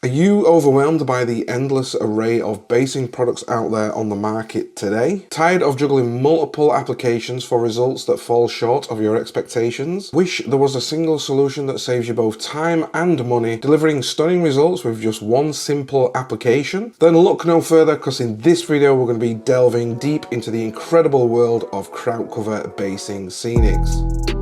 Are you overwhelmed by the endless array of basing products out there on the market today? Tired of juggling multiple applications for results that fall short of your expectations? Wish there was a single solution that saves you both time and money, delivering stunning results with just one simple application? Then look no further, because in this video we're going to be delving deep into the incredible world of KrautCover basing Scenics.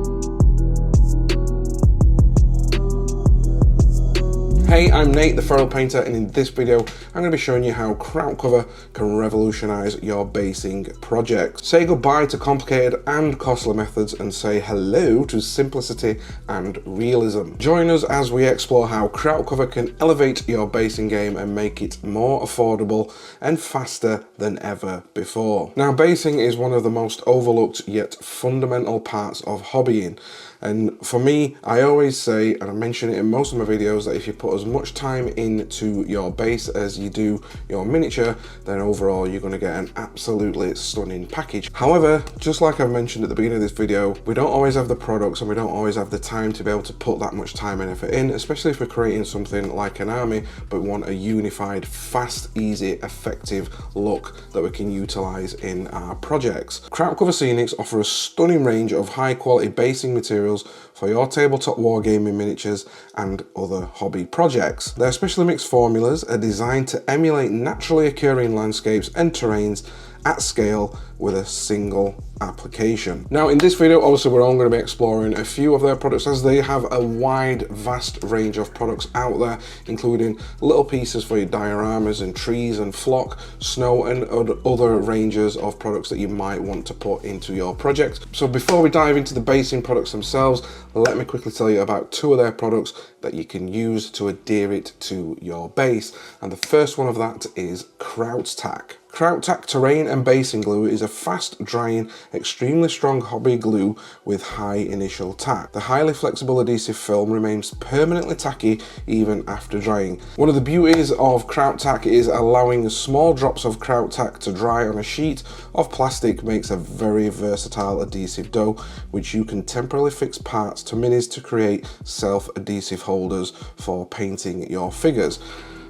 Hey, I'm Nate, the Feral Painter, and in this video, I'm going to be showing you how KrautCover can revolutionize your basing project. Say goodbye to complicated and costly methods and say hello to simplicity and realism. Join us as we explore how KrautCover can elevate your basing game and make it more affordable and faster than ever before. Now, basing is one of the most overlooked yet fundamental parts of hobbying. And for me, I always say, and I mention it in most of my videos, that if you put as much time into your base as you do your miniature, then overall you're going to get an absolutely stunning package. However, just like I mentioned at the beginning of this video, we don't always have the products and we don't always have the time to be able to put that much time and effort in, especially if we're creating something like an army, but we want a unified, fast, easy, effective look that we can utilize in our projects. KrautCover Scenics offer a stunning range of high quality basing materials for your tabletop wargaming miniatures and other hobby projects. Their specially mixed formulas are designed to emulate naturally occurring landscapes and terrains at scale with a single application. Now in this video, obviously we're only going to be exploring a few of their products, as they have a wide, vast range of products out there, including little pieces for your dioramas and trees and flock, snow, and other ranges of products that you might want to put into your project. So before we dive into the basing products themselves, let me quickly tell you about two of their products that you can use to adhere it to your base. And the first one of that is KrautTack. KrautTack Terrain and Basing Glue is a fast-drying, extremely strong hobby glue with high initial tack. The highly flexible adhesive film remains permanently tacky even after drying. One of the beauties of KrautTack is allowing small drops of KrautTack to dry on a sheet of plastic makes a very versatile adhesive dough, which you can temporarily fix parts to minis to create self-adhesive holders for painting your figures.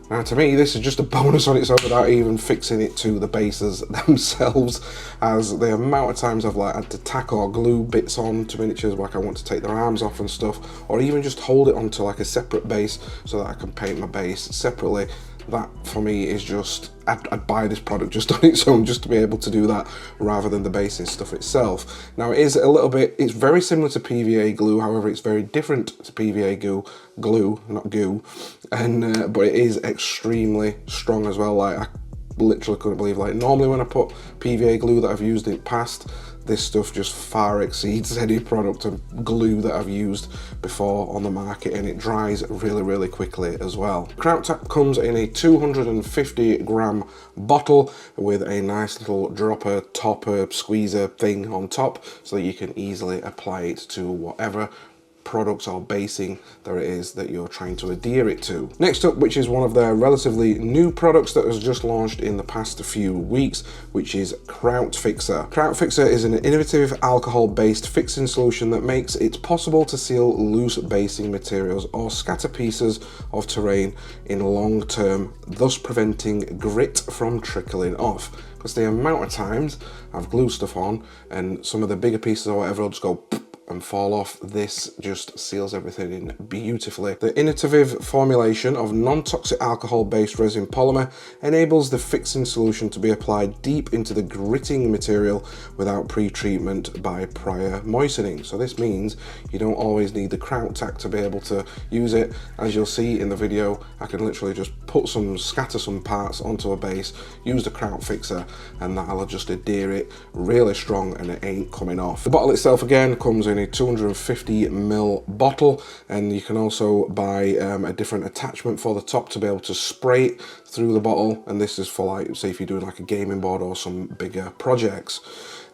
Now to me, this is just a bonus on its own without even fixing it to the bases themselves, as the amount of times I've had to tack or glue bits on to miniatures like I want to take their arms off and stuff, or even just hold it onto like a separate base so that I can paint my base separately. That for me is just, I'd buy this product just on its own just to be able to do that rather than the basing stuff itself. Now it is a little bit, it's very similar to PVA glue, however it's very different to PVA glue, not goo, and but it is extremely strong as well. Like I literally couldn't believe, like normally when I put PVA glue that I've used in the past, this stuff just far exceeds any product of glue that I've used before on the market, and it dries really quickly as well. KrautTack comes in a 250 gram bottle with a nice little dropper, topper, squeezer thing on top so that you can easily apply it to whatever products or basing there it is that you're trying to adhere it to. Next up, which is one of their relatively new products that was just launched in the past few weeks, which is Kraut Fixer. Kraut Fixer is an innovative alcohol-based fixing solution that makes it possible to seal loose basing materials or scatter pieces of terrain in long term, thus preventing grit from trickling off. Because the amount of times I've glued stuff on and some of the bigger pieces or whatever will just go and fall off, this just seals everything in beautifully. The innovative formulation of non-toxic alcohol-based resin polymer enables the fixing solution to be applied deep into the gritting material without pre-treatment by prior moistening. So this means you don't always need the KrautTack to be able to use it. As you'll see in the video, I can literally just scatter some parts onto a base, use the Kraut Fixer, and that'll just adhere it really strong and it ain't coming off. The bottle itself again comes in a 250 ml bottle, and you can also buy a different attachment for the top to be able to spray it through the bottle, and this is for, like, say if you're doing like a gaming board or some bigger projects.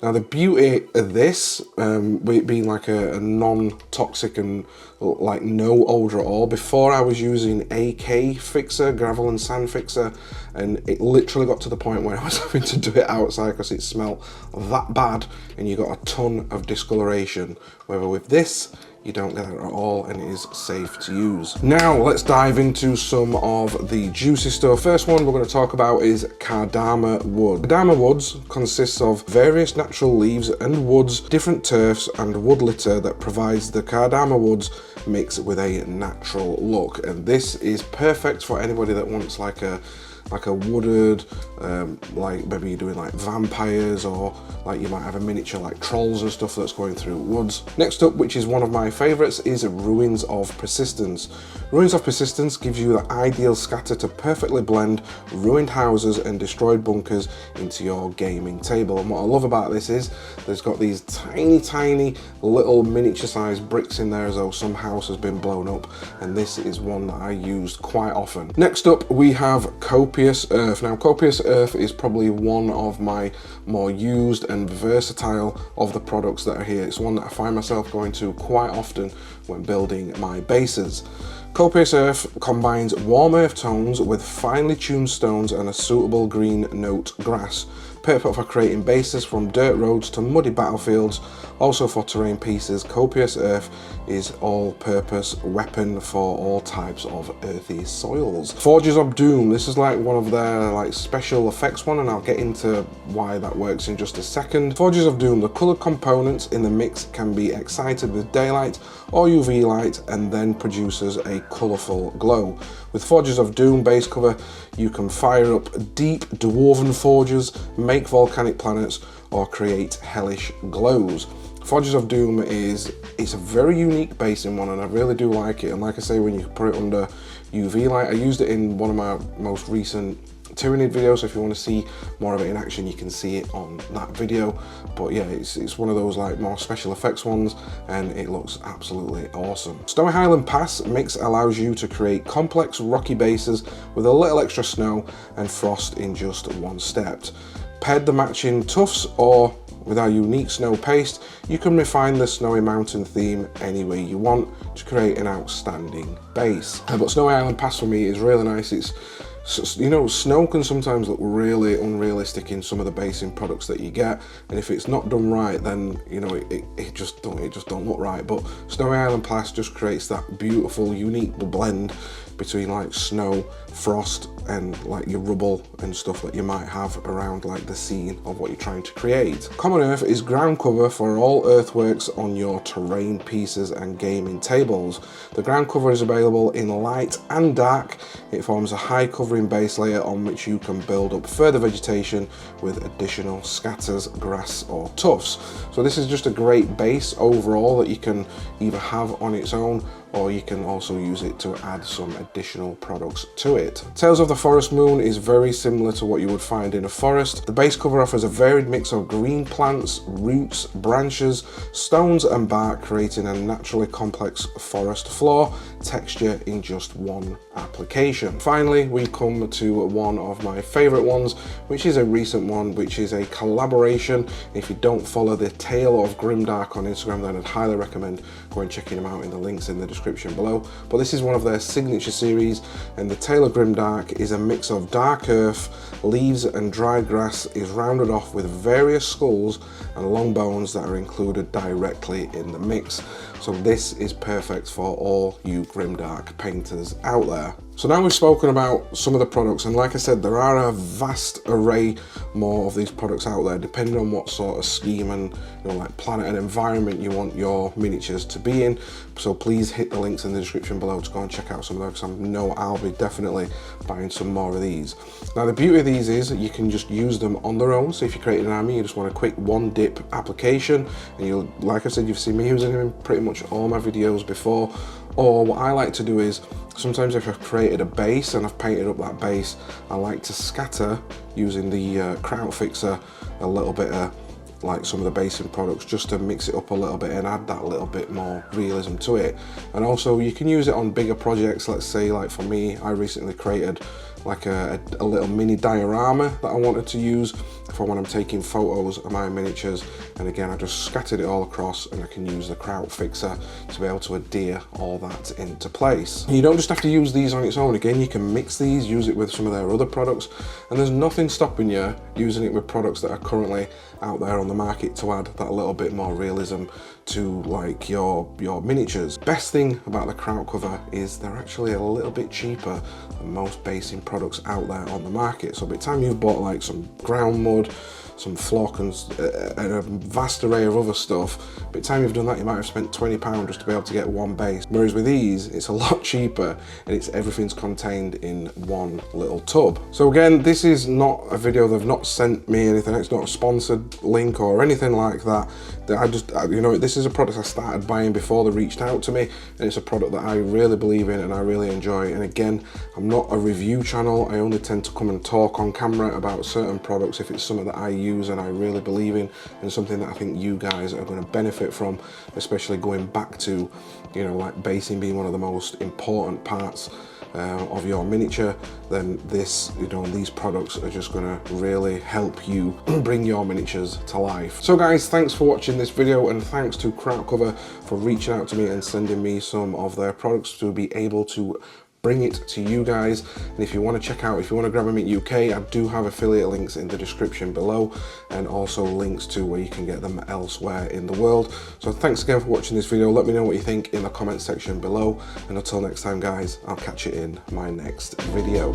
Now the beauty of this, being like a non-toxic and like no odor at all, before I was using AK Fixer, gravel and sand fixer, and it literally got to the point where I was having to do it outside because it smelled that bad and you got a ton of discoloration. Whether with this, you don't get that at all, and it is safe to use. Now let's dive into some of the juicy stuff. First one we're going to talk about is Kodama Woods. Kodama Woods consists of various natural leaves and woods, different turfs and wood litter that provides the Kodama Woods mix with a natural look, and this is perfect for anybody that wants like a wooded, like maybe you're doing like vampires, or like you might have a miniature like trolls and stuff that's going through woods. Next up, which is one of my favorites, is Ruins of Persistence. Ruins of Persistence gives you the ideal scatter to perfectly blend ruined houses and destroyed bunkers into your gaming table. And what I love about this is there's got these tiny little miniature sized bricks in there as though some house has been blown up, and this is one that I used quite often. Next up we have Copious Earth. Now Copious Earth is probably one of my more used and versatile of the products that are here. It's one that I find myself going to quite often when building my bases. Copious Earth combines warm earth tones with finely tuned stones and a suitable green note grass. Perfect for creating bases from dirt roads to muddy battlefields. Also for terrain pieces, Copious Earth is all-purpose weapon for all types of earthy soils. Forges of Doom, this is like one of their like special effects one, and I'll get into why that works in just a second. Forges of Doom, the coloured components in the mix can be excited with daylight or UV light and then produces a colourful glow. With Forges of Doom base cover, you can fire up deep dwarven forges, make volcanic planets, or create hellish glows. Forges of Doom it's a very unique basing one, and I really do like it. And like I say, when you put it under UV light, I used it in one of my most recent Tyranid videos, so if you want to see more of it in action, you can see it on that video. But yeah, it's one of those like more special effects ones, and it looks absolutely awesome. Snowy Highland Pass mix allows you to create complex rocky bases with a little extra snow and frost in just one step. Paired the matching tufts or with our unique snow paste, you can refine the snowy mountain theme any way you want to create an outstanding base. But Snowy Island Pass for me is really nice. It's, you know, snow can sometimes look really unrealistic in some of the basing products that you get, and if it's not done right, then you know it just don't look right. But Snowy Island Pass just creates that beautiful, unique blend between like snow, frost, and like your rubble and stuff that you might have around like the scene of what you're trying to create. Common Earth is ground cover for all earthworks on your terrain pieces and gaming tables. The ground cover is available in light and dark. It forms a high covering base layer on which you can build up further vegetation with additional scatters, grass or tufts. So this is just a great base overall that you can either have on its own, or you can also use it to add some additional products to it. Tales of the Forest Moon is very similar to what you would find in a forest. The base cover offers a varied mix of green plants, roots, branches, stones and bark, creating a naturally complex forest floor texture in just one application. Finally, we come to one of my favorite ones, which is a recent one, which is a collaboration. If you don't follow the Tale of Grimdark on Instagram, then I'd highly recommend going and checking them out in the links in the description below. But this is one of their signature series, and the Tale of Grimdark is a mix of dark earth, leaves and dried grass is rounded off with various skulls and long bones that are included directly in the mix. So this is perfect for all you Grimdark painters out there. So now we've spoken about some of the products, and like I said, there are a vast array more of these products out there depending on what sort of scheme and like planet and environment you want your miniatures to be in. So please hit the links in the description below to go and check out some of those, because I know I'll be definitely buying some more of these. Now the beauty of these is that you can just use them on their own. So if you're creating an army, you just want a quick one dip application, and you'll, like I said, you've seen me using them in pretty much all my videos before. Or what I like to do is, sometimes if I've created a base and I've painted up that base, I like to scatter using the Kraut Fixer a little bit of like some of the basing products, just to mix it up a little bit and add that little bit more realism to it. And also you can use it on bigger projects. Let's say like for me, I recently created like a little mini diorama that I wanted to use for when I'm taking photos of my miniatures, and again I just scattered it all across, and I can use the Kraut Fixer to be able to adhere all that into place. You don't just have to use these on its own. Again, you can mix these, use it with some of their other products, and there's nothing stopping you using it with products that are currently out there on the the market to add that little bit more realism to like your miniatures. Best thing about the KrautCover is they're actually a little bit cheaper than most basing products out there on the market. So by the time you've bought like some ground mud, some flock and a vast array of other stuff, by the time you've done that you might have spent £20 just to be able to get one base. Whereas with these it's a lot cheaper and everything's contained in one little tub. So again, this is not a video, they've not sent me anything, it's not a sponsored link or anything like that. You know, this is a product I started buying before they reached out to me, and it's a product that I really believe in and I really enjoy. And again, I'm not a review channel, I only tend to come and talk on camera about certain products if it's something that I use and I really believe in, and something that I think you guys are going to benefit from, especially going back to, you know, like basing being one of the most important parts of your miniature. Then this, you know, these products are just going to really help you bring your miniatures to life. So guys, thanks for watching this video, and thanks to KrautCover for reaching out to me and sending me some of their products to be able to bring it to you guys. And if you want to check out, if you want to grab them at UK, I do have affiliate links in the description below, and also links to where you can get them elsewhere in the world. So thanks again for watching this video. Let me know what you think in the comment section below, and until next time guys, I'll catch you in my next video.